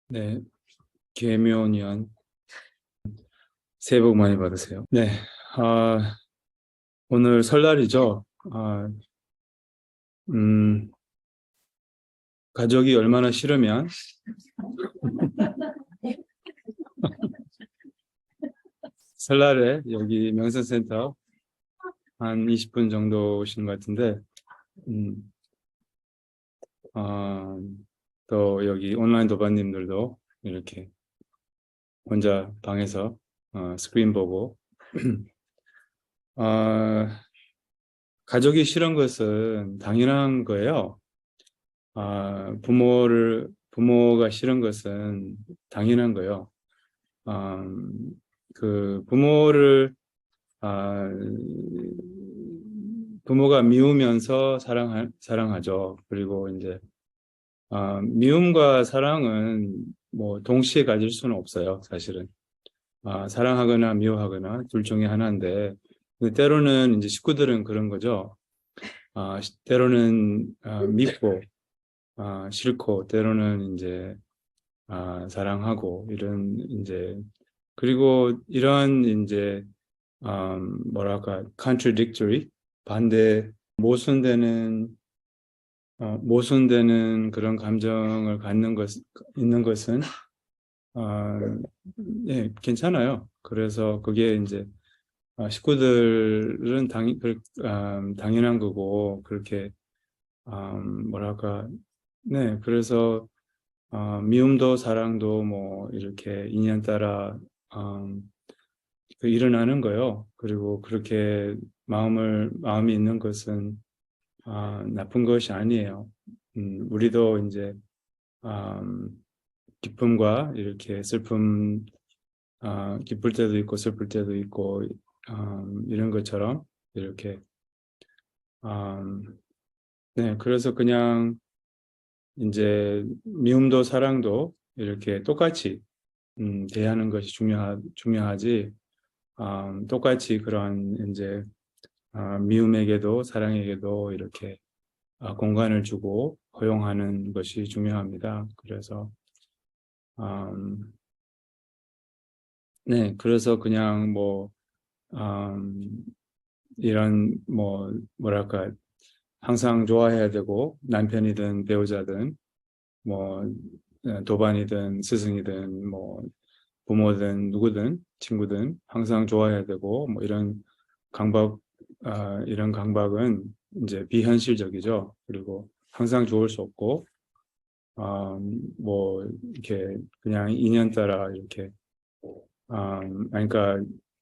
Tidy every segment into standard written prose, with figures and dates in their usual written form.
네, 계묘년 새해 복 많이 받으세요. 네, 아, 오늘 설날이죠. 아, 음, 가족이 얼마나 싫으면 설날에 여기 명선센터 한 20분 정도 오시는 것 같은데, 음, 아, 또 여기 온라인 도반님들도 이렇게 혼자 방에서 스크린 보고, 아, 가족이 싫은 것은 당연한 거예요. 부모가 싫은 것은 당연한 거예요. 그 아, 부모가 미우면서 사랑하죠. 그리고 이제, 미움과 사랑은 뭐 동시에 가질 수는 없어요, 사실은. 사랑하거나 미워하거나 둘 중에 하나인데, 근데 때로는 이제 식구들은 그런 거죠. 때로는 믿고, 싫고, 때로는 이제 사랑하고 이런 이제 그리고 이런 이제 뭐랄까 contradictory 반대 모순되는 그런 감정을 갖는 것 있는 것은 어, 예, 괜찮아요. 그래서 그게 이제 식구들은 당연한 거고 그렇게 뭐랄까 네 그래서 미움도 사랑도 뭐 이렇게 인연 따라 일어나는 거요. 그리고 그렇게 마음이 있는 것은 나쁜 것이 아니에요. 우리도 이제 음, 기쁨과 이렇게 슬픔, 기쁠 때도 있고 슬플 때도 있고 이런 것처럼 이렇게 음, 네, 그래서 그냥 이제 미움도 사랑도 이렇게 똑같이 대하는 것이 중요하지. 똑같이 그런 이제 미움에게도 사랑에게도 이렇게 공간을 주고 허용하는 것이 중요합니다. 그래서 음, 네, 그래서 그냥 뭐 이런 뭐 뭐랄까 항상 좋아해야 되고 남편이든 배우자든 뭐 도반이든 스승이든 뭐 부모든 누구든 친구든 항상 좋아해야 되고 뭐 이런 강박은 이제 비현실적이죠. 그리고 항상 좋을 수 없고 뭐 이렇게 그냥 인연 따라 이렇게 그러니까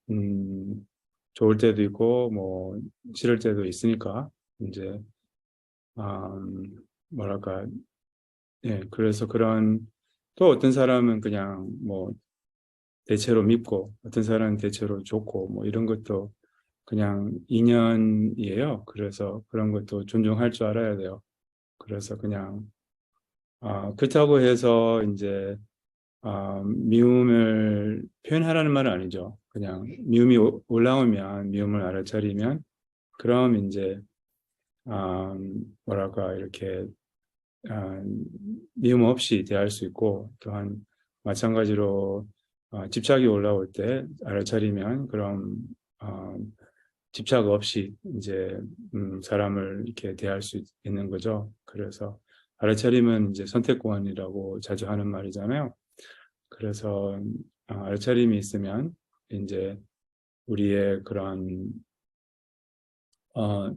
음, 좋을 때도 있고 뭐 싫을 때도 있으니까 이제 뭐랄까 예 그래서 그런 또 어떤 사람은 그냥 뭐 대체로 밉고 어떤 사람은 대체로 좋고 뭐 이런 것도 그냥 인연이에요. 그래서 그런 것도 존중할 줄 알아야 돼요. 그래서 그냥 그렇다고 해서 이제 미움을 표현하라는 말은 아니죠. 그냥 미움이 올라오면 미움을 알아차리면 그럼 이제 뭐랄까 이렇게 아, 미움 없이 대할 수 있고 또한 마찬가지로 집착이 올라올 때 알아차리면 그럼 어, 집착 없이 이제 사람을 이렇게 대할 수 있는 거죠. 그래서 알아차림은 이제 선택권이라고 자주 하는 말이잖아요. 그래서 알아차림이 있으면 이제 우리의 그런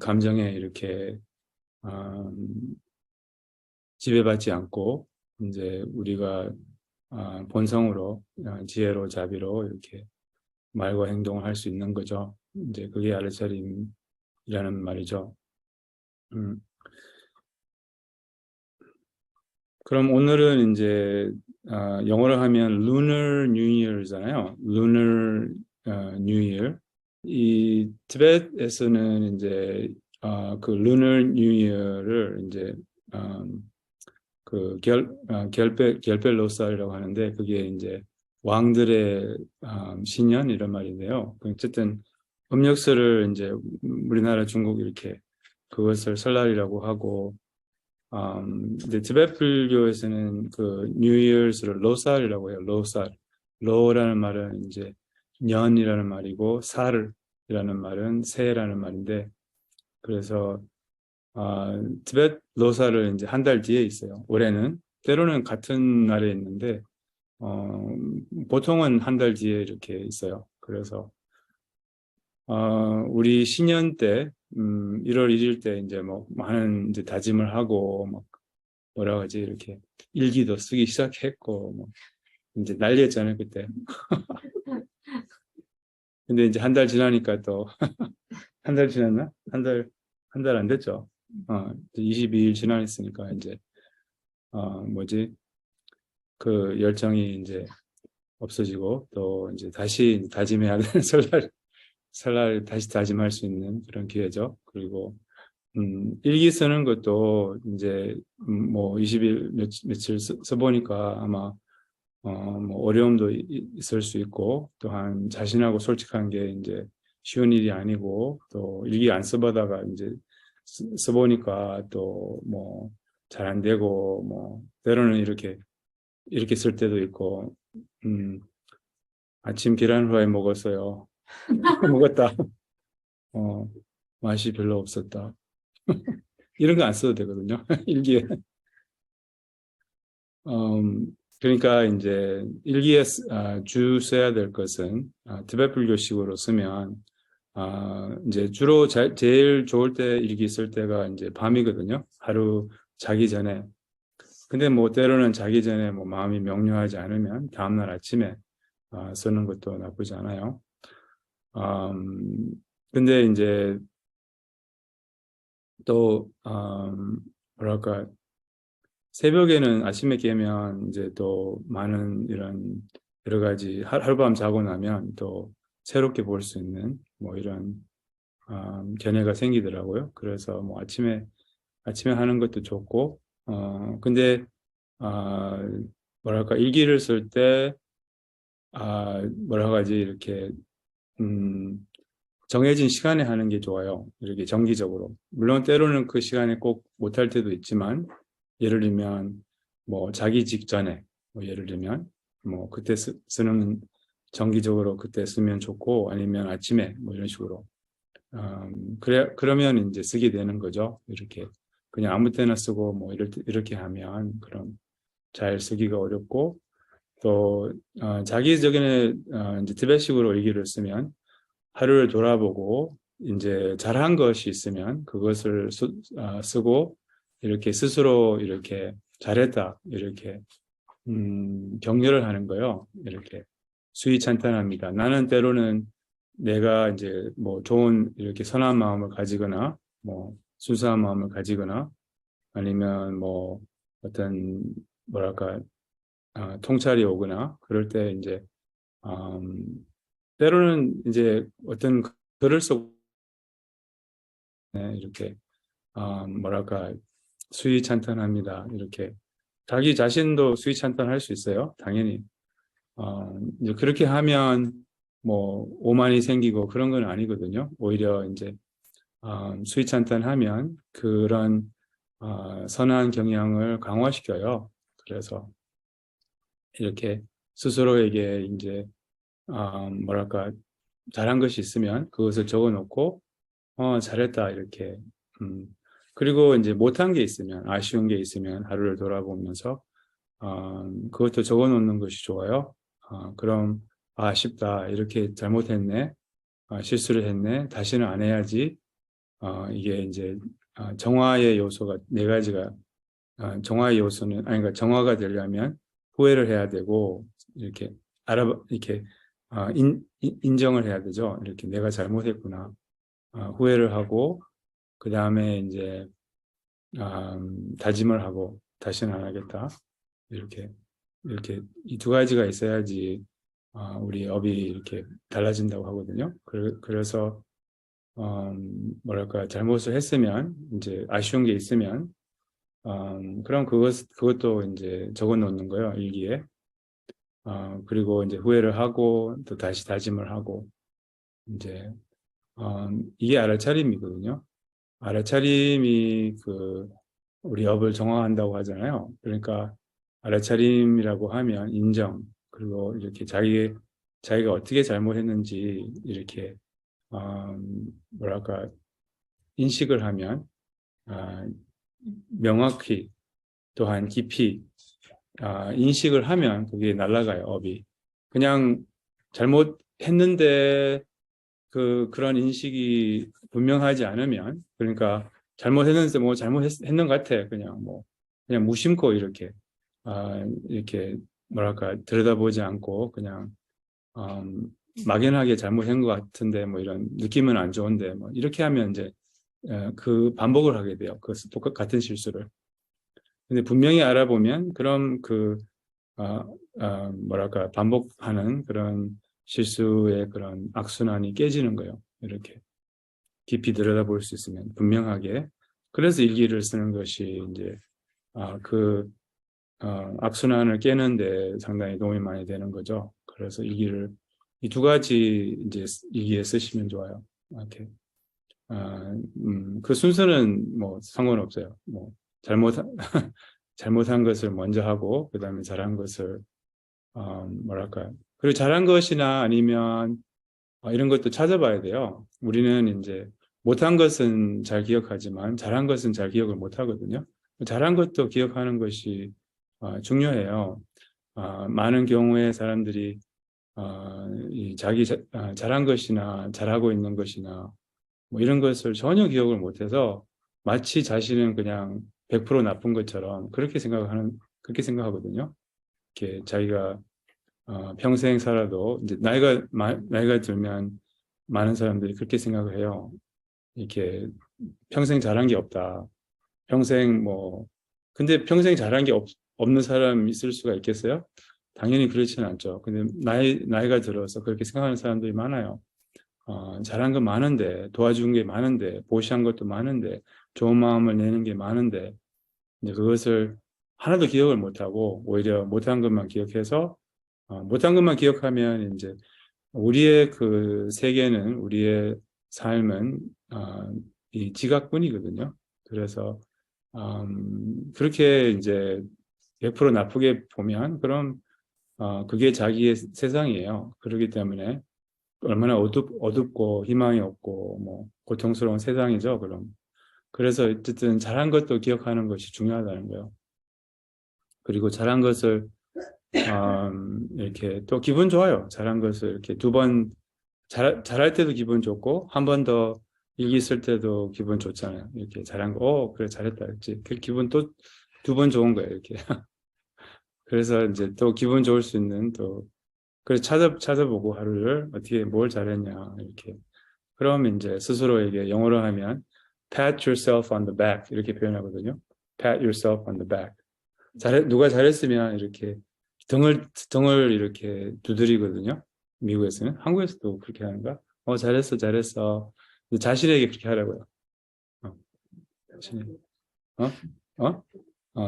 감정에 이렇게 어, 지배받지 않고 이제 우리가 본성으로 지혜로 자비로 이렇게 말과 행동을 할 수 있는 거죠. 이제 그게 알아차림이라는 말이죠. 음, 그럼 오늘은 이제 영어로 하면 Lunar New Year잖아요. Lunar New Year. 이 티벳에서는 이제 그 Lunar New Year를 이제 gelber로살이라고 하는데 그게 이제 왕들의 신년 이런 말인데요. 어쨌든 음력설을 이제 우리나라 중국 이렇게 그것을 설날이라고 하고 근데 티베트 불교에서는 그 New Year's를 로살이라고 해요. 로살. 로라는 말은 이제 년이라는 말이고 살이라는 말은 새해라는 말인데 그래서 티베트 로살을 이제 한 달 뒤에 있어요. 올해는 때로는 같은 날에 있는데 보통은 한 달 뒤에 이렇게 있어요. 그래서 우리 신년 때 1월 1일 때 이제 뭐 많은 이제 다짐을 하고 뭐 뭐라 하지 이렇게 일기도 쓰기 시작했고 뭐 이제 난리였잖아요 그때. 근데 이제 한 달 지나니까 또 한 달 지났나? 한 달 안 됐죠. 22일 지났으니까 이제 뭐지 그 열정이 이제 없어지고 또 이제 다시 다짐해야 되는 설날 다시 다짐할 수 있는 그런 기회죠. 그리고 일기 쓰는 것도 이제 뭐 20일 며칠 써보니까 아마 뭐 어려움도 있을 수 있고 또한 자신하고 솔직한 게 이제 쉬운 일이 아니고 또 일기 안 써보다가 이제 써보니까 또 뭐 잘 안 되고 뭐 때로는 이렇게 쓸 때도 있고 아침 계란 후라이 먹었어요. 먹었다. 어, 맛이 별로 없었다. 이런 거 안 써도 되거든요. 일기에. 그러니까 이제 일기에 주 써야 될 것은 티베트 불교식으로 쓰면 이제 주로 제일 좋을 때 일기 쓸 때가 이제 밤이거든요. 하루 자기 전에. 근데 뭐 때로는 자기 전에 뭐 마음이 명료하지 않으면 다음날 아침에 쓰는 것도 나쁘지 않아요. 근데 이제 또 뭐랄까 새벽에는 아침에 깨면 이제 또 많은 이런 여러 가지 하룻밤 자고 나면 또 새롭게 볼 수 있는 뭐 이런 견해가 생기더라고요. 그래서 뭐 아침에 하는 것도 좋고 근데 아 뭐랄까 일기를 쓸 때 뭐라고 하지 이렇게 음 정해진 시간에 하는 게 좋아요. 이렇게 정기적으로. 물론 때로는 그 시간에 꼭 못할 때도 있지만, 예를 들면, 뭐, 자기 직전에, 뭐 예를 들면, 뭐, 그때 쓰는, 정기적으로 그때 쓰면 좋고, 아니면 아침에, 뭐 이런 식으로. 그러면 이제 쓰게 되는 거죠. 이렇게. 그냥 아무 때나 쓰고, 뭐, 이렇게 하면, 그럼 잘 쓰기가 어렵고, 또, 자기 전에, 이제 티벳식으로 일기를 쓰면, 하루를 돌아보고 이제 잘한 것이 있으면 그것을 쓰고 이렇게 스스로 이렇게 잘했다 이렇게 격려를 하는 거요. 이렇게 수위 찬탄합니다. 나는 때로는 내가 이제 뭐 좋은 이렇게 선한 마음을 가지거나 뭐 순수한 마음을 가지거나 아니면 뭐 어떤 뭐랄까 통찰이 오거나 그럴 때 이제 음, 때로는 이제 어떤 글을 쓰고 이렇게 뭐랄까 수위찬탄합니다. 이렇게 자기 자신도 수위찬탄할 수 있어요. 당연히 이제 그렇게 하면 뭐 오만이 생기고 그런 건 아니거든요. 오히려 이제 수위찬탄하면 그런 선한 경향을 강화시켜요. 그래서 이렇게 스스로에게 이제 뭐랄까 잘한 것이 있으면 그것을 적어놓고 잘했다 이렇게 음. 그리고 이제 못한 게 있으면 아쉬운 게 있으면 하루를 돌아보면서 그것도 적어놓는 것이 좋아요. 그럼 아쉽다 이렇게 잘못했네 실수를 했네 다시는 안 해야지 이게 이제 정화의 요소가 네 가지가 정화의 요소는 아니 그러니까 정화가 되려면 후회를 해야 되고 이렇게 이렇게 인정을 해야 되죠. 이렇게 내가 잘못했구나 후회를 하고 그 다음에 이제 다짐을 하고 다시는 안 하겠다 이렇게 이 두 가지가 있어야지 우리 업이 이렇게 달라진다고 하거든요. 그래서 뭐랄까 잘못을 했으면 이제 아쉬운 게 있으면 그럼 그것도 이제 적어 놓는 거예요 일기에. 그리고 이제 후회를 하고 또 다시 다짐을 하고 이제 이게 알아차림이거든요. 알아차림이 우리 업을 정화한다고 하잖아요. 그러니까 알아차림이라고 하면 인정, 그리고 이렇게 자기가 어떻게 잘못했는지 이렇게 뭐랄까 인식을 하면 명확히 또한 깊이 인식을 하면 그게 날아가요, 업이. 그냥 잘못했는데 그런 인식이 분명하지 않으면, 그러니까 잘못했는데 뭐 잘못했는 것 같아. 그냥 무심코 이렇게 뭐랄까 들여다보지 않고 그냥 막연하게 잘못한 것 같은데 뭐 이런 느낌은 안 좋은데 뭐 이렇게 하면 이제 그 반복을 하게 돼요. 그 같은 실수를. 근데 분명히 알아보면 그럼 뭐랄까 반복하는 그런 실수의 그런 악순환이 깨지는 거예요. 이렇게 깊이 들여다볼 수 있으면 분명하게. 그래서 일기를 쓰는 것이 이제 그 악순환을 깨는데 상당히 도움이 많이 되는 거죠. 그래서 일기를 이 두 가지 이제 일기에 쓰시면 좋아요. 이렇게 그 순서는 뭐 상관없어요. 뭐 잘못 잘못한 것을 먼저 하고 그다음에 잘한 것을 뭐랄까요. 그리고 잘한 것이나 아니면 이런 것도 찾아봐야 돼요. 우리는 이제 못한 것은 잘 기억하지만 잘한 것은 잘 기억을 못 하거든요. 잘한 것도 기억하는 것이 중요해요. 많은 경우에 사람들이 자기 잘한 것이나 잘하고 있는 것이나 뭐 이런 것을 전혀 기억을 못해서 마치 자신은 그냥 100% 나쁜 것처럼 그렇게 생각하거든요. 이렇게 자기가 평생 살아도 이제 나이가 들면 많은 사람들이 그렇게 생각을 해요. 이렇게 평생 잘한 게 없다. 평생 뭐 근데 평생 잘한 게 없는 사람이 있을 수가 있겠어요? 당연히 그렇지는 않죠. 근데 나이가 들어서 그렇게 생각하는 사람들이 많아요. 잘한 건 많은데, 도와준 게 많은데, 보시한 것도 많은데, 좋은 마음을 내는 게 많은데, 이제 그것을 하나도 기억을 못하고, 오히려 못한 것만 기억해서, 못한 것만 기억하면 이제 우리의 그 세계는, 우리의 삶은, 이 지각뿐이거든요. 그래서, 그렇게 이제 100% 나쁘게 보면, 그럼, 그게 자기의 세상이에요. 그렇기 때문에, 얼마나 어둡고 희망이 없고 뭐 고통스러운 세상이죠. 그래서 어쨌든 잘한 것도 기억하는 것이 중요하다는 거예요. 그리고 잘한 것을 이렇게 또 기분 좋아요. 잘한 것을 이렇게 두 번 잘할 때도 기분 좋고 한 번 더 일기 쓸 때도 기분 좋잖아요. 이렇게 잘한 거, 그래 잘했다. 그렇지. 그 기분 또 두 번 좋은 거예요. 이렇게. 그래서 이제 또 기분 좋을 수 있는 또 그래서 찾아보고 하루를 어떻게 뭘 잘했냐 이렇게. 그럼 이제 스스로에게 영어로 하면 pat yourself on the back 이렇게 표현하거든요. pat yourself on the back. 누가 잘했으면 이렇게 등을 이렇게 두드리거든요. 미국에서는. 한국에서도 그렇게 하는가? 잘했어, 잘했어. 자신에게 그렇게 하라고요. 자신에게.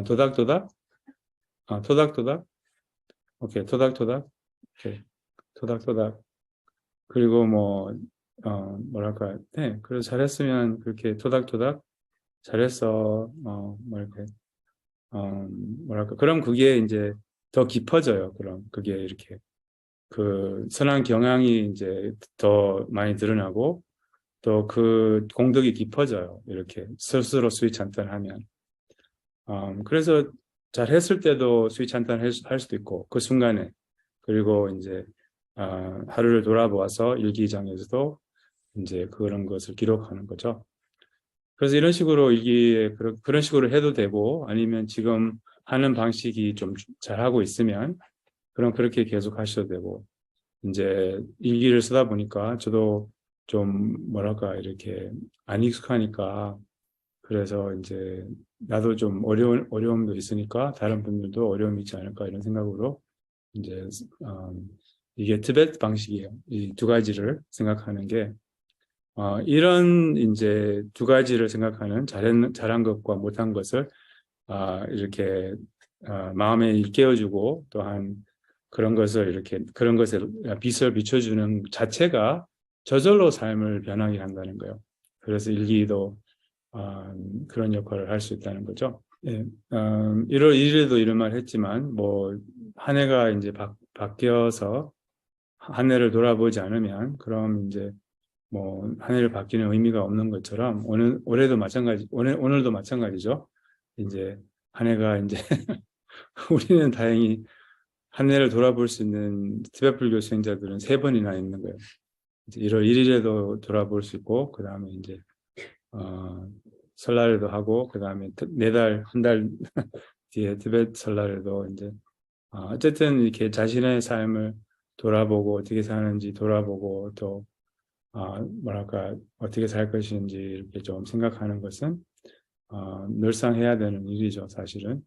도닥도닥? 토닥토닥? 오케이, 토닥토닥. 오케이, 토닥토닥. 그리고 뭐랄까, 네, 그래서 잘했으면 그렇게 토닥토닥 잘했어, 뭐 이렇게, 뭐랄까, 그럼 그게 이제 더 깊어져요. 그럼 그게 이렇게, 그 선한 경향이 이제 더 많이 드러나고, 또 그 공덕이 깊어져요. 이렇게 스스로 수위 찬탄하면. 그래서 잘했을 때도 수위 찬탄할 수도 있고, 그 순간에. 그리고 이제, 하루를 돌아보아서 일기장에서도 이제 그런 것을 기록하는 거죠. 그래서 이런 식으로 일기에 그런 식으로 해도 되고 아니면 지금 하는 방식이 좀 잘하고 있으면 그럼 그렇게 계속 하셔도 되고 이제 일기를 쓰다 보니까 저도 좀 뭐랄까 이렇게 안 익숙하니까 그래서 이제 나도 좀 어려움도 있으니까 다른 분들도 어려움이 있지 않을까 이런 생각으로 이제 이게 티베트 방식이에요. 이 두 가지를 생각하는 게 이런 이제 두 가지를 생각하는 잘한 것과 못한 것을 이렇게 마음에 일깨워주고 또한 그런 것에 빛을 비춰주는 자체가 저절로 삶을 변하게 한다는 거예요. 그래서 일기도 그런 역할을 할 수 있다는 거죠. 예, 1월 1일에도 이런 말 했지만, 뭐, 한 해가 이제 바뀌어서 한 해를 돌아보지 않으면, 그럼 이제 뭐, 한 해를 바뀌는 의미가 없는 것처럼, 올해도 마찬가지, 오늘도 마찬가지죠. 이제 한 해가 이제, 우리는 다행히 한 해를 돌아볼 수 있는 티베트 불교 수행자들은 세 번이나 있는 거예요. 이제 1월 1일에도 돌아볼 수 있고, 그 다음에 이제, 설날에도 하고, 그 다음에 한 달 뒤에 티베트 설날에도 이제, 어쨌든 이렇게 자신의 삶을 돌아보고, 어떻게 사는지 돌아보고, 또, 뭐랄까, 어떻게 살 것인지 이렇게 좀 생각하는 것은, 늘상 해야 되는 일이죠, 사실은.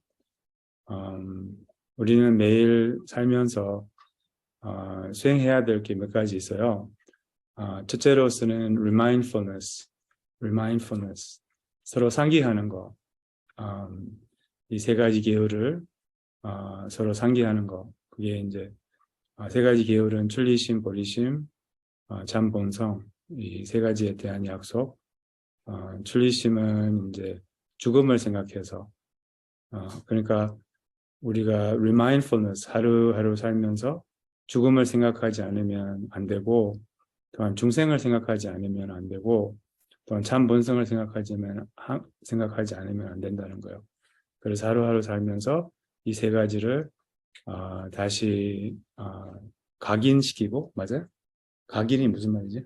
우리는 매일 살면서, 수행해야 될 게 몇 가지 있어요. 첫째로서는 remindfulness, 서로 상기하는 거, 이 세 가지 계율을 서로 상기하는 거, 그게 이제 세 가지 계율은 출리심, 보리심, 잠본성, 이 세 가지에 대한 약속. 출리심은 이제 죽음을 생각해서, 그러니까 우리가 remindfulness, 하루하루 살면서 죽음을 생각하지 않으면 안 되고, 또한 중생을 생각하지 않으면 안 되고, 또한 참 본성을 생각하지 않으면 안 된다는 거예요. 그래서 하루하루 살면서 이 세 가지를 다시 각인시키고, 맞아요? 각인이 무슨 말이지?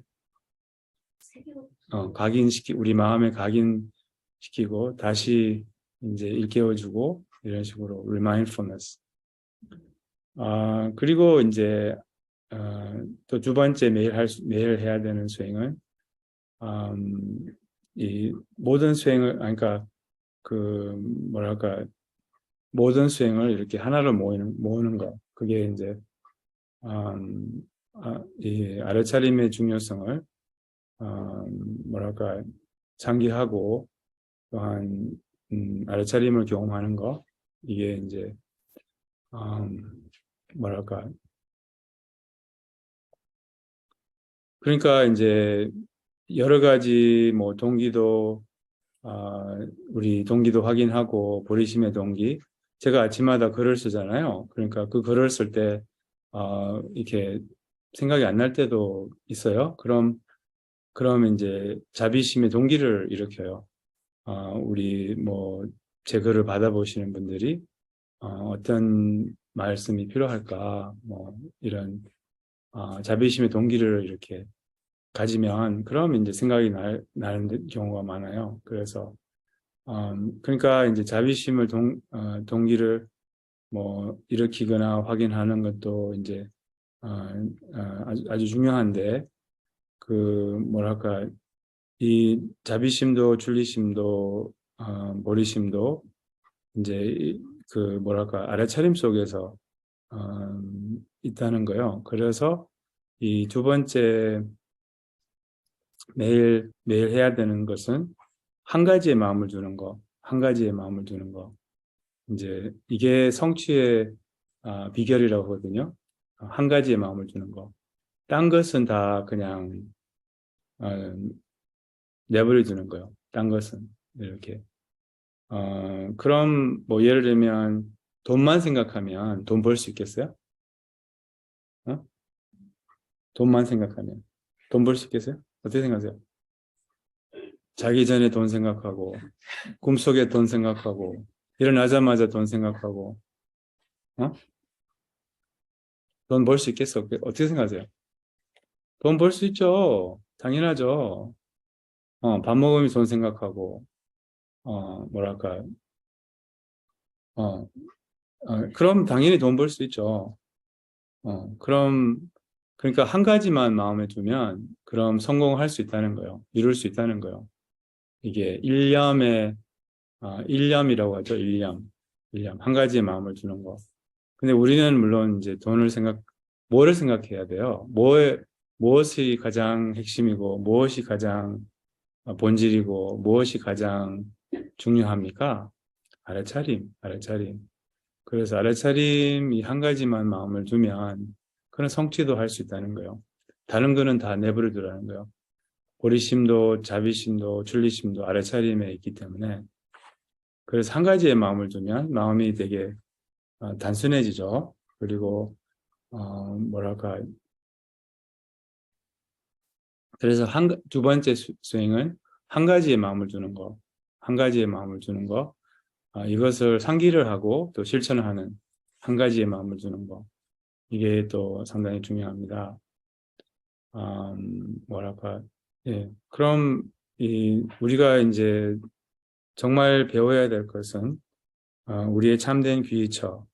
우리 마음에 각인시키고 다시 이제 일깨워주고 이런 식으로 remindfulness. 그리고 이제 또 두 번째 매일 해야 되는 수행은 이 모든 수행을 그러니까 그 뭐랄까 모든 수행을 이렇게 하나로 모으는 거. 그게 이제 이 알아차림의 중요성을 뭐랄까 상기하고 또한 알아차림을 경험하는 거. 이게 이제 뭐랄까 그러니까 이제 여러 가지 뭐 동기도 우리 동기도 확인하고 보리심의 동기. 제가 아침마다 글을 쓰잖아요. 그러니까 그 글을 쓸 때 이렇게 생각이 안 날 때도 있어요. 그럼 이제 자비심의 동기를 일으켜요. 우리 뭐 제 글을 받아보시는 분들이 어떤 말씀이 필요할까 뭐 이런 자비심의 동기를 이렇게 가지면 그럼 이제 생각이 나는 경우가 많아요. 그래서 그러니까 이제 자비심을 동기를 뭐 일으키거나 확인하는 것도 이제 아주 중요한데 그 뭐랄까 이 자비심도 출리심도 보리심도 이제 그 뭐랄까 알아차림 속에서 있다는 거요. 그래서 이 두 번째 매일 해야 되는 것은 한 가지의 마음을 두는 거, 한 가지의 마음을 두는 거. 이제 이게 성취의 비결이라고 하거든요. 한 가지의 마음을 두는 거. 딴 것은 다 그냥 내버려 두는 거예요. 딴 것은 이렇게. 그럼 뭐 예를 들면 돈만 생각하면 돈 벌 수 있겠어요? 어? 돈만 생각하면 돈 벌 수 있겠어요? 어떻게 생각하세요? 자기 전에 돈 생각하고 꿈속에 돈 생각하고 일어나자마자 돈 생각하고 돈 벌 수 있겠어? 어떻게 생각하세요? 돈 벌 수 있죠. 당연하죠. 밥 먹으면 돈 생각하고 뭐랄까 어, 그럼 당연히 돈 벌 수 있죠. 그럼 그러니까 한 가지만 마음에 두면 그럼 성공할 수 있다는 거예요. 이룰 수 있다는 거예요. 이게 일념이라고 하죠. 일념. 한 가지의 마음을 두는 거. 근데 우리는 물론 이제 뭐를 생각해야 돼요? 무엇이 가장 핵심이고, 무엇이 가장 본질이고, 무엇이 가장 중요합니까? 알아차림. 그래서 알아차림이 한 가지만 마음을 두면 그런 성취도 할 수 있다는 거예요. 다른 거는 다 내버려 두라는 거예요. 보리심도, 자비심도, 출리심도 알아차림에 있기 때문에 그래서 한 가지의 마음을 두면 마음이 되게 단순해지죠. 그리고 뭐랄까, 그래서 두 번째 수행은 한 가지의 마음을 두는 거, 한 가지의 마음을 두는 거, 이것을 상기를 하고 또 실천을 하는 한 가지의 마음을 두는 거, 이게 또 상당히 중요합니다. 뭐랄까, 예. 그럼 우리가 이제 정말 배워야 될 것은 우리의 참된 귀의처,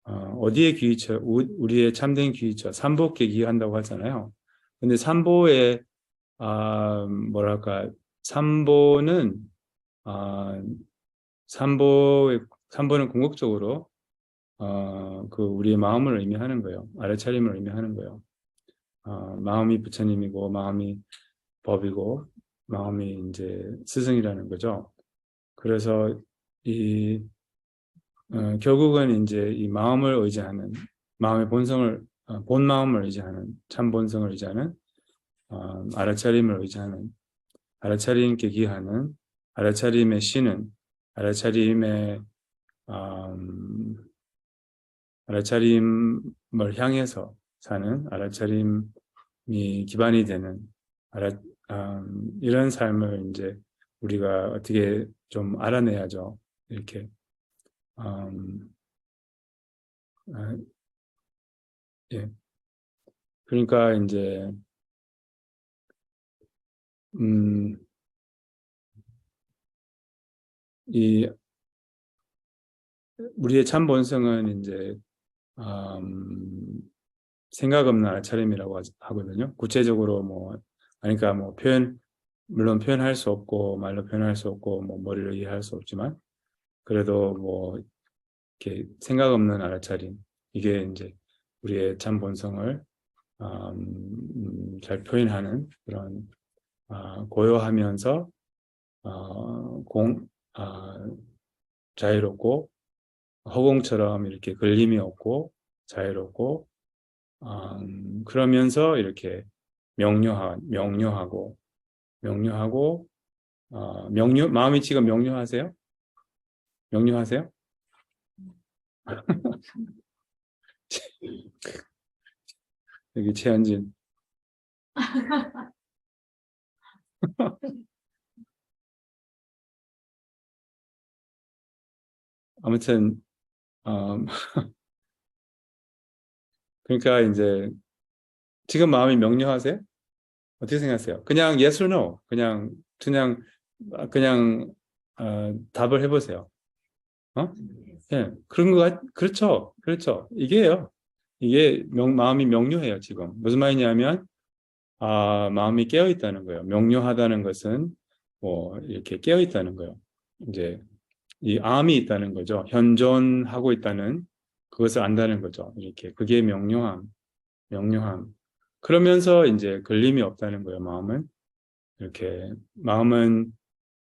어디에 귀의처, 우리의 참된 귀의처, 삼보께 귀의한다고 하잖아요. 근데 삼보의 뭐랄까, 삼보는 아, 삼보는 궁극적으로 그 우리의 마음을 의미하는 거예요. 알아차림을 의미하는 거예요. 마음이 부처님이고 마음이 법이고 마음이 이제 스승이라는 거죠. 그래서 이 결국은 이제 이 마음을 의지하는 마음의 본 마음을 의지하는 참 본성을 의지하는 알아차림을 의지하는 알아차림께 기하는 알아차림의 신은 알아차림의 음, 알아차림을 향해서 사는 알아차림이 기반이 되는 알아, 이런 삶을 이제 우리가 어떻게 좀 알아내야죠. 이렇게 음, 아, 예. 그러니까 이제 음, 이 우리의 참 본성은 이제 음, 생각 없는 알아차림이라고 하거든요. 구체적으로 뭐 그러니까 뭐 물론 표현할 수 없고 말로 표현할 수 없고 뭐 머리로 이해할 수 없지만 그래도 뭐 이렇게 생각 없는 알아차림 이게 이제 우리의 참 본성을 잘 표현하는 그런 고요하면서 공 자유롭고 허공처럼 이렇게 걸림이 없고 자유롭고 그러면서 이렇게 명료하고 마음이 지금 명료하세요? 명료하세요? 여기 최현진. 아무튼 음, 그러니까 이제 지금 마음이 명료하세요? 어떻게 생각하세요? 그냥 yes or no. 그냥 답을 해보세요. 어? 예, 그렇죠. 그렇죠. 이게요. 이게 마음이 명료해요, 지금. 무슨 말이냐면, 마음이 깨어 있다는 거예요. 명료하다는 것은, 뭐, 이렇게 깨어 있다는 거예요. 이제, 이 암이 있다는 거죠. 현존하고 있다는, 그것을 안다는 거죠. 이렇게. 그게 명료함. 그러면서 이제 걸림이 없다는 거예요, 마음은. 이렇게, 마음은,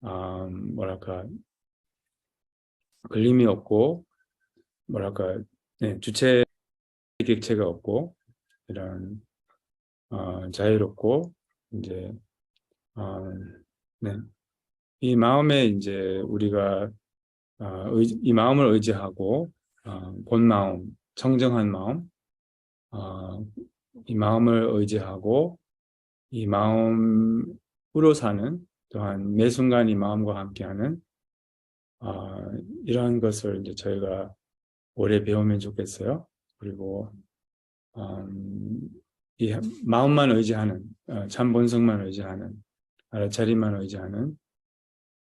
뭐랄까, 걸림이 없고, 뭐랄까, 네, 객체가 없고 이런 자유롭고 이제 어, 네. 이 마음에 이제 우리가 이 마음을 의지하고 본 마음, 청정한 마음, 어, 이 마음을 의지하고 이 마음으로 사는 또한 매 순간 이 마음과 함께하는 이런 것을 이제 저희가 오래 배우면 좋겠어요. 그리고 음, 이 마음만 의지하는 참 본성만 의지하는 알아차림만 의지하는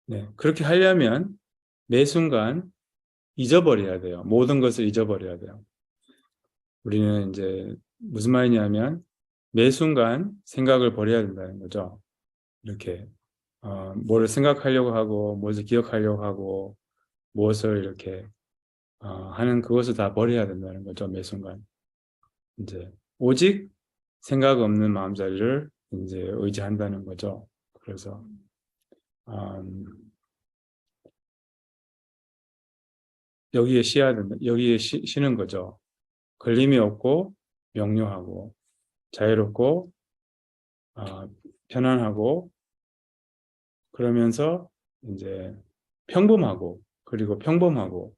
네, 그렇게 하려면 매 순간 잊어버려야 돼요. 모든 것을 잊어버려야 돼요. 우리는 이제 무슨 말이냐면 매 순간 생각을 버려야 된다는 거죠. 이렇게 뭐를 생각하려고 하고 무엇을 기억하려고 하고 무엇을 이렇게 하는 그것을 다 버려야 된다는 거죠. 매 순간 이제 오직 생각 없는 마음자리를 이제 의지한다는 거죠. 그래서 음, 여기에 쉬는 거죠. 걸림이 없고 명료하고 자유롭고 어, 편안하고 그러면서 이제 평범하고 그리고 평범하고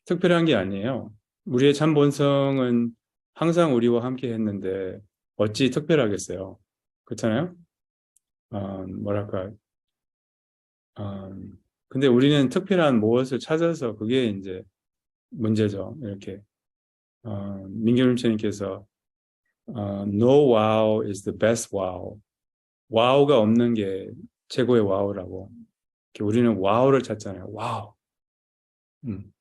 특별한 게 아니에요. 우리의 참 본성은 항상 우리와 함께 했는데 어찌 특별하겠어요. 그렇잖아요? 뭐랄까. 근데 우리는 특별한 무엇을 찾아서 그게 이제 문제죠. 이렇게 민경림처님께서 No wow is the best wow. 와우가 없는 게 최고의 와우라고. 우리는 와우를 찾잖아요. 와우. 음.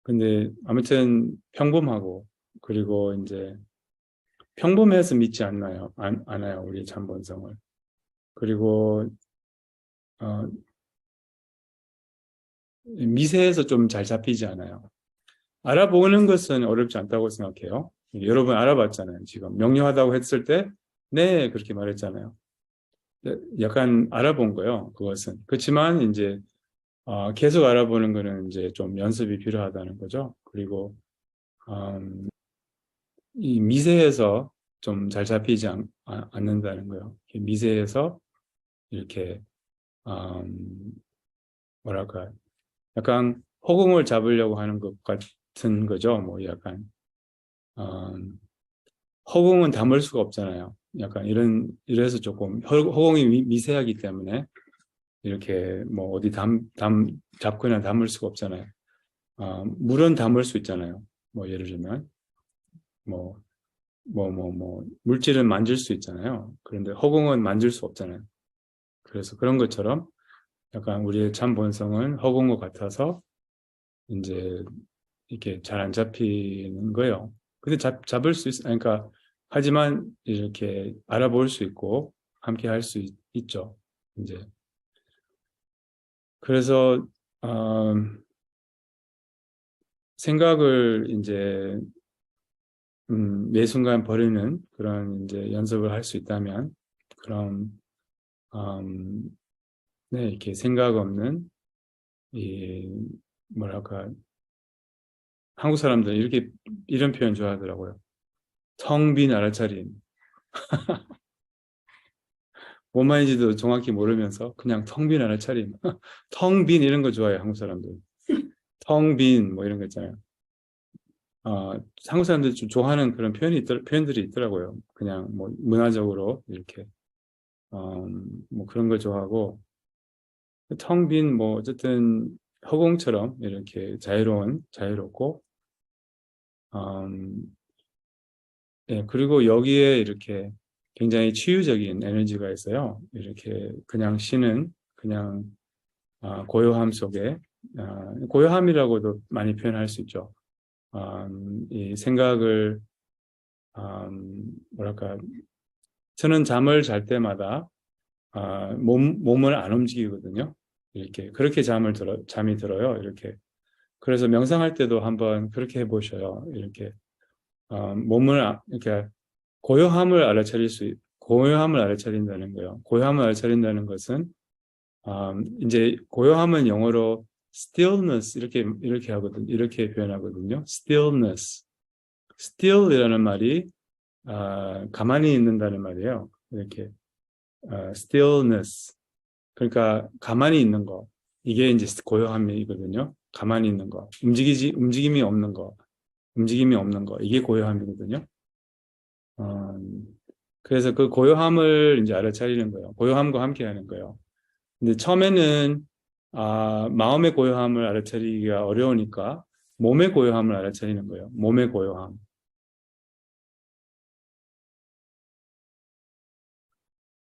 근데 아무튼 평범하고 그리고 이제 평범해서 믿지 않아요. 우리 참 본성을. 그리고 어, 미세해서 좀 잘 잡히지 않아요. 알아보는 것은 어렵지 않다고 생각해요. 여러분 알아봤잖아요. 지금 명료하다고 했을 때 네, 그렇게 말했잖아요. 약간 알아본 거요. 그것은. 그렇지만 이제 계속 알아보는 거는 이제 좀 연습이 필요하다는 거죠. 그리고 음, 이 미세해서 좀 잘 잡히지 않는다는 거예요. 미세해서 이렇게 음, 뭐랄까 약간 허공을 잡으려고 하는 것 같은 거죠. 뭐 약간 음, 허공은 담을 수가 없잖아요. 약간 이래서 조금 허공이 미세하기 때문에 이렇게 뭐 어디 잡거나 담을 수가 없잖아요. 물은 담을 수 있잖아요. 뭐 예를 들면 뭐 물질은 만질 수 있잖아요. 그런데 허공은 만질 수 없잖아요. 그래서 그런 것처럼 약간 우리의 참 본성은 허공과 같아서 이제 이렇게 잘 안 잡히는 거예요. 근데 잡을 수 그러니까 하지만 이렇게 알아볼 수 있고 함께 할 수 있죠. 이제 그래서 생각을 이제 매 순간 버리는 그런 이제 연습을 할 수 있다면 그럼 음, 네, 이렇게 생각 없는 이 뭐랄까 한국 사람들 이렇게 이런 표현 좋아하더라고요. 텅 빈 알아차림. 뭔 말인지도 정확히 모르면서 그냥 텅 빈 알아차림. 텅 빈 이런 거 좋아해요, 한국 사람들. 텅 빈 뭐 이런 거 있잖아요. 한국 사람들이 좀 좋아하는 그런 표현들이 있더라고요. 그냥 뭐 문화적으로 이렇게 뭐 그런 걸 좋아하고 텅 빈 뭐 어쨌든 허공처럼 이렇게 자유롭고 음, 예, 그리고 여기에 이렇게 굉장히 치유적인 에너지가 있어요. 이렇게 그냥 쉬는 그냥 고요함 속에 고요함이라고도 많이 표현할 수 있죠. 이 생각을 뭐랄까 저는 잠을 잘 때마다 몸을 안 움직이거든요. 이렇게 그렇게 잠이 들어요. 이렇게 그래서 명상할 때도 한번 그렇게 해보셔요. 이렇게 이렇게 고요함을 알아차린다는 거예요. 고요함을 알아차린다는 것은 이제 고요함은 영어로 stillness 이렇게 하거든 이렇게 표현하거든요. stillness, still이라는 말이 가만히 있는다는 말이에요. 이렇게 stillness 그러니까 가만히 있는 거 이게 이제 고요함이거든요. 가만히 있는 거, 움직임이 없는 거 이게 고요함이거든요. 그래서 그 고요함을 이제 알아차리는 거예요. 고요함과 함께 하는 거예요. 근데 처음에는 마음의 고요함을 알아차리기가 어려우니까 몸의 고요함을 알아차리는 거예요. 몸의 고요함.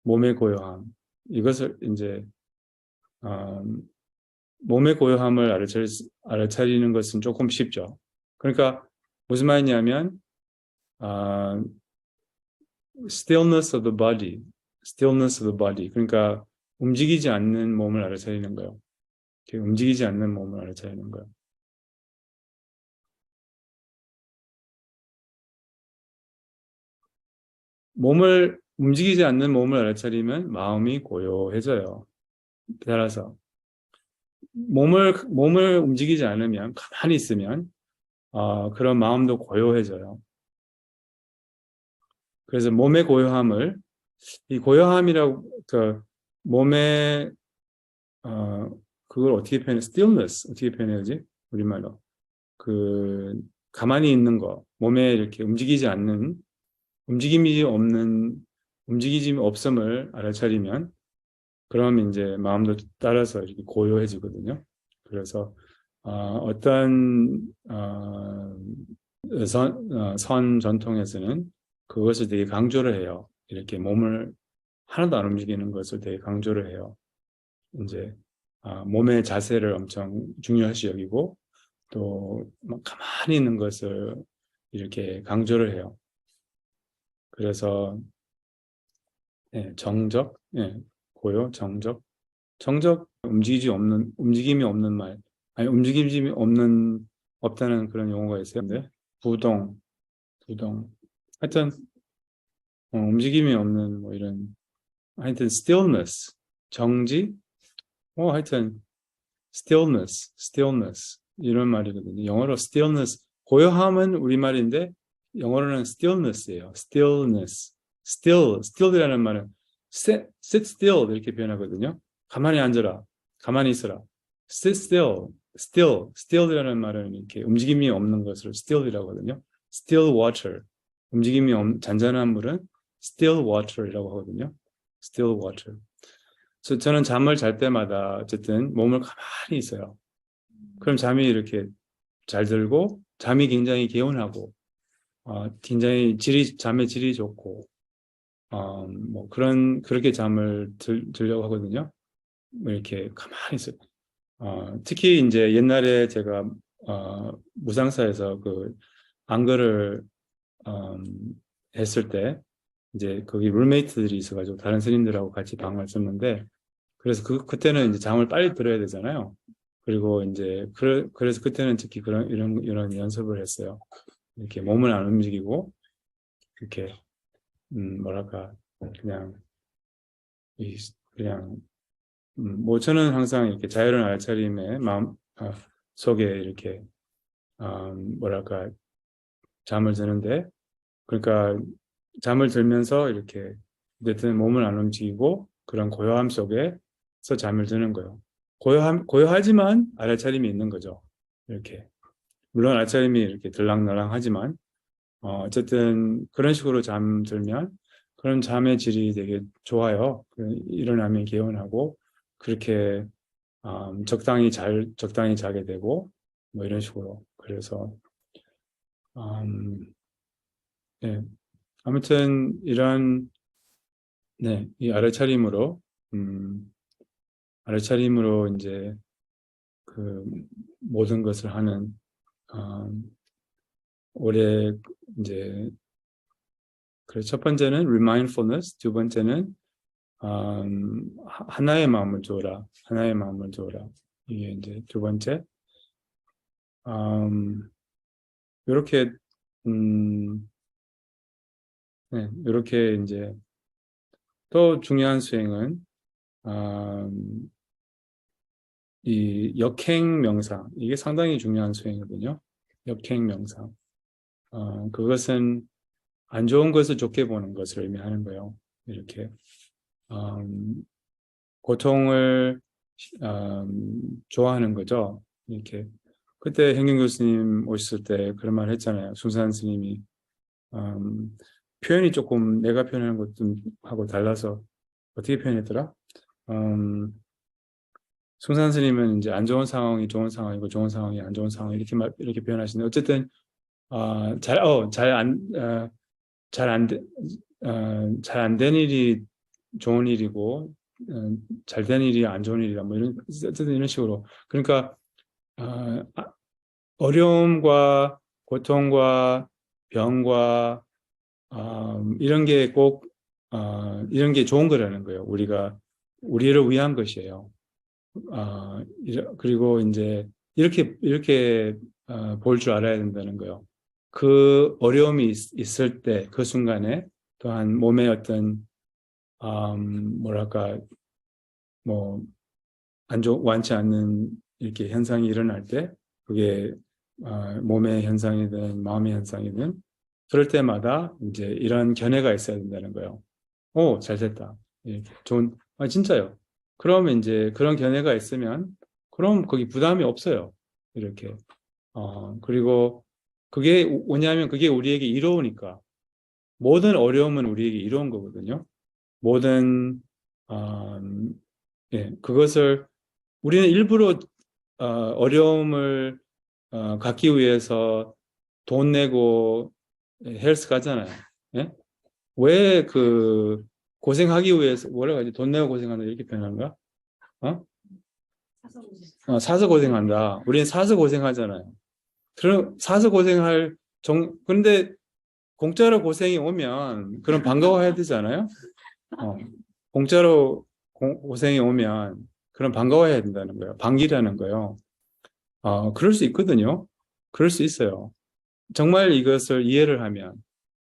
몸의 고요함. 이것을 이제 몸의 고요함을 알아차리는 것은 조금 쉽죠. 그러니까 무슨 말이냐면 아, stillness of the body, stillness of the body. 그러니까 움직이지 않는 몸을 알아차리는 거예요. 움직이지 않는 몸을 알아차리는 거예요. 움직이지 않는 몸을 알아차리면 마음이 고요해져요. 따라서 몸을 움직이지 않으면 가만히 있으면 그런 마음도 고요해져요. 그래서 몸의 고요함을 이 고요함이라고 그 몸의 그걸 어떻게 표현해? stillness 어떻게 표현해야지? 우리말로 그 가만히 있는 거, 몸에 이렇게 움직이지 않는 움직임이 없는 움직임이 없음을 알아차리면 그럼 이제 마음도 따라서 이렇게 고요해지거든요. 그래서 어떤 선 전통에서는 그것을 되게 강조를 해요. 이렇게 몸을 하나도 안 움직이는 것을 되게 강조를 해요. 이제 몸의 자세를 엄청 중요시 여기고 또 가만히 있는 것을 이렇게 강조를 해요. 그래서 정적, 고요, 정적 움직임이 없는 말, 아니 움직임이 없다는 그런 용어가 있어요. 근데 부동, 하여튼 움직임이 없는 뭐 이런 하여튼 stillness, 정지, 하여튼 stillness 이런 말이거든요. 영어로 stillness, 고요함은 우리말인데 영어로는 stillness예요. stilli라는 말은 sit still 이렇게 표현하거든요. 가만히 앉아라, 가만히 있어라. sit still이라는 말은 이렇게 움직임이 없는 것을 still이라고 하거든요. still water, 움직임이 없는 잔잔한 물은 still water이라고 하거든요. still water. 저는 잠을 잘 때마다 어쨌든 몸을 가만히 있어요. 그럼 잠이 이렇게 잘 들고 잠이 굉장히 개운하고 굉장히 잠의 질이 좋고 뭐 그렇게 잠을 들려고 하거든요. 뭐 이렇게 가만히 있어요. 특히 이제 옛날에 제가 무상사에서 그 안거를 했을 때 이제 거기 룸메이트들이 있어가지고 다른 스님들하고 같이 방을 썼는데 그래서 그때는 이제 잠을 빨리 들어야 되잖아요. 그리고 이제 그래서 그때는 특히 이런 연습을 했어요. 이렇게 몸을 안 움직이고 이렇게 뭐랄까 그냥 그냥 뭐 저는 항상 이렇게 자유로운 알차림의 마음 속에 이렇게 뭐랄까 잠을 드는데 그러니까 잠을 들면서 이렇게 어쨌든 몸을 안 움직이고 그런 고요함 속에서 잠을 드는 거예요. 고요하지만 알차림이 있는 거죠. 이렇게 물론 알차림이 이렇게 들락날락하지만 어쨌든 그런 식으로 잠들면 그런 잠의 질이 되게 좋아요. 일어나면 개운하고 그렇게 적당히 자게 되고 뭐 이런 식으로 그래서 네. 아무튼 이 알아차림으로 이제 그 모든 것을 하는 올해 이제 첫 번째는 remindfulness, 두 번째는 하나의 마음을 주어라, 이게 이제 두 번째. 이렇게 이렇게 이제 또 중요한 수행은 이 역행 명상 이게 상당히 중요한 수행이거든요. 역행 명상. 그것은 안 좋은 것을 좋게 보는 것을 의미하는 거예요. 이렇게 고통을 좋아하는 거죠. 이렇게 그때 현경 교수님 오셨을 때 그런 말 했잖아요. 순산 스님이 표현이 조금 내가 표현하는 것도 하고 달라서 어떻게 표현했더라? 순산 스님은 이제 안 좋은 상황이 좋은 상황이고 좋은 상황이 안 좋은 상황 이렇게 표현하시는데 어쨌든 잘 안 된 일이 좋은 일이고 잘 된 일이 안 좋은 일이다 뭐 어쨌든 이런 식으로 그러니까 어려움과 고통과 병과 이런 게 꼭 이런 게 좋은 거라는 거예요. 우리를 위한 것이에요. 그리고 이제 이렇게 볼 줄 알아야 된다는 거예요. 그 어려움이 있을 때 그 순간에 또한 몸에 어떤 뭐랄까 뭐 완치 않는 이렇게 현상이 일어날 때 그게 몸의 현상이든 마음의 현상이든 그럴 때마다 이제 이런 견해가 있어야 된다는 거예요. 오, 잘 됐다. 이렇게 진짜요. 그러면 이제 그런 견해가 있으면 그럼 거기 부담이 없어요. 이렇게. 그리고 그게 뭐냐면 그게 우리에게 이로우니까. 모든 어려움은 우리에게 이로운 거거든요. 모든, 어, 예, 그것을 우리는 일부러 어려움을 갖기 위해서 돈 내고 헬스 가잖아요. 예? 왜 그 고생하기 위해서 뭐라고 하지? 돈 내고 고생한다 이렇게 표현한가? 어? 사서 고생한다. 우리는 사서 고생하잖아요. 그럼 사서 고생할 근데 공짜로 고생이 오면 그럼 반가워해야 되잖아요. 공짜로 고생이 오면 그럼 반가워해야 된다는 거예요. 반기라는 거예요. 그럴 수 있거든요. 그럴 수 있어요. 정말 이것을 이해를 하면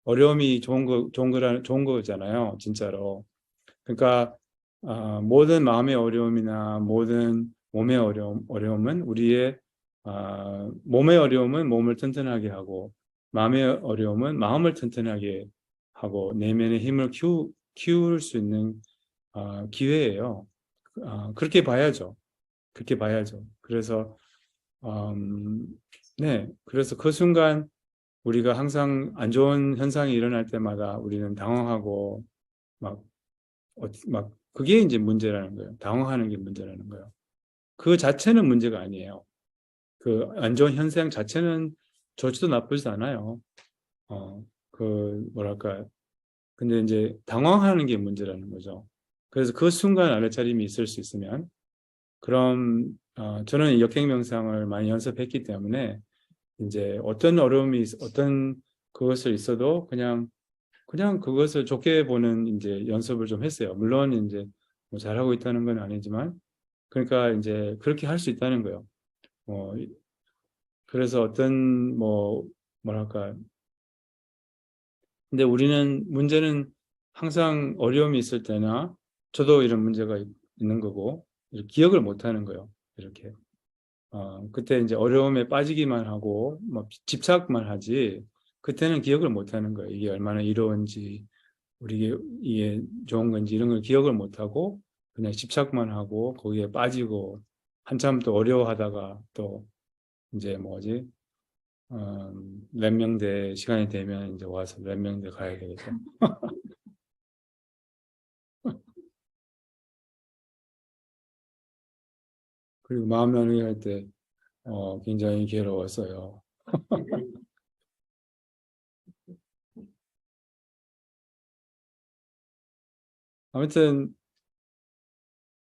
어려움이 좋은 거잖아요. 진짜로. 그러니까 모든 마음의 어려움이나 모든 몸의 어려움은 우리의 몸의 어려움은 몸을 튼튼하게 하고 마음의 어려움은 마음을 튼튼하게 하고 내면의 힘을 키울 수 있는 기회예요. 그렇게 봐야죠. 그렇게 봐야죠. 그래서 네, 그래서 그 순간 우리가 항상 안 좋은 현상이 일어날 때마다 우리는 당황하고 막 그게 이제 문제라는 거예요. 당황하는 게 문제라는 거예요. 그 자체는 문제가 아니에요. 그 안 좋은 현상 자체는 좋지도 나쁘지도 않아요. 뭐랄까. 근데 이제 당황하는 게 문제라는 거죠. 그래서 그 순간 알아차림이 있을 수 있으면, 그럼, 저는 역행명상을 많이 연습했기 때문에, 이제 어떤 어떤 그것을 있어도 그냥 그것을 좋게 보는 이제 연습을 좀 했어요. 물론 이제 뭐 잘하고 있다는 건 아니지만, 그러니까 이제 그렇게 할 수 있다는 거예요. 뭐, 그래서 뭐랄까. 근데 문제는 항상 어려움이 있을 때나, 저도 이런 문제가 있는 거고, 이렇게 기억을 못 하는 거예요. 이렇게. 그때 이제 어려움에 빠지기만 하고, 뭐 집착만 하지, 그때는 기억을 못 하는 거예요. 이게 얼마나 이로운지, 우리에게 이게 좋은 건지 이런 걸 기억을 못 하고, 그냥 집착만 하고, 거기에 빠지고, 한참 또 어려워하다가 또 이제 뭐지? 랩명대 시간이 되면 이제 와서 랩명대 가야 되겠죠. 그리고 마음 나누기 할 때, 굉장히 괴로웠어요. 아무튼,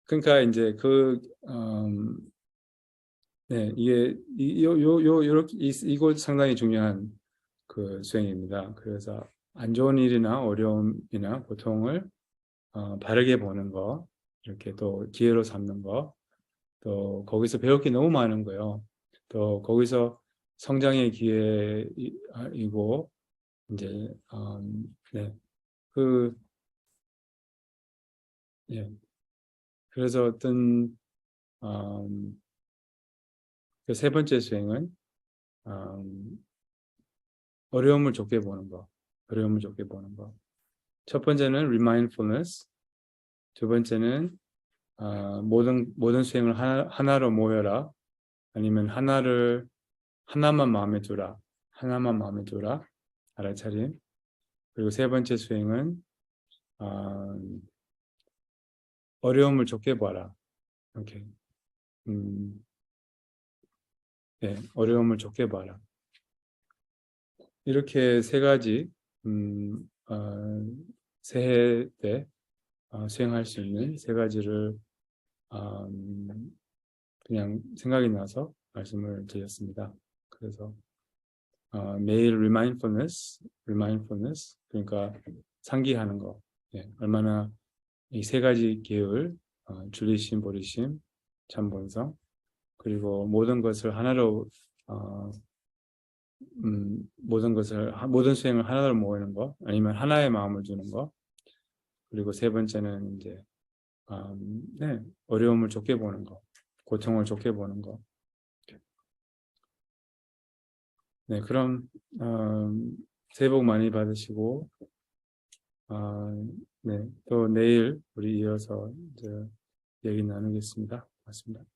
그러니까 이제 네, 이게, 요렇게, 이거 상당히 중요한 그 수행입니다. 그래서 안 좋은 일이나 어려움이나 고통을 바르게 보는 거, 이렇게 또 기회로 삼는 거, 또 거기서 배울 게 너무 많은 거예요. 또 거기서 성장의 기회이고, 이제, 네, 그, 예. 그래서 그 세 번째 수행은, 음, 어려움을 좋게 보는 거, 어려움을 좋게 보는 거. 첫 번째는 remindfulness, 두 번째는 모든 수행을 하나로 모여라. 아니면 하나만 마음에 두라. 하나만 마음에 두라. 알아차림. 그리고 세 번째 수행은 어, 어려움을 좋게 봐라. 이렇게. 음, 네, 어려움을 좋게 봐라. 이렇게 세 가지 새해 때 수행할 수 있는 세 가지를 그냥 생각이 나서 말씀을 드렸습니다. 그래서 매일 remindfulness, 그러니까 상기하는 거. 예, 얼마나 이 세 가지 계율, 주리심, 보리심, 참본성, 그리고 모든 것을 하나로, 어, 모든 수행을 하나로 모으는 거, 아니면 하나의 마음을 두는 거, 그리고 세 번째는 이제, 네, 어려움을 좋게 보는 거, 고통을 좋게 보는 거. 네, 그럼, 새해 복 많이 받으시고, 네, 또 내일 우리 이어서 이제 얘기 나누겠습니다. 고맙습니다.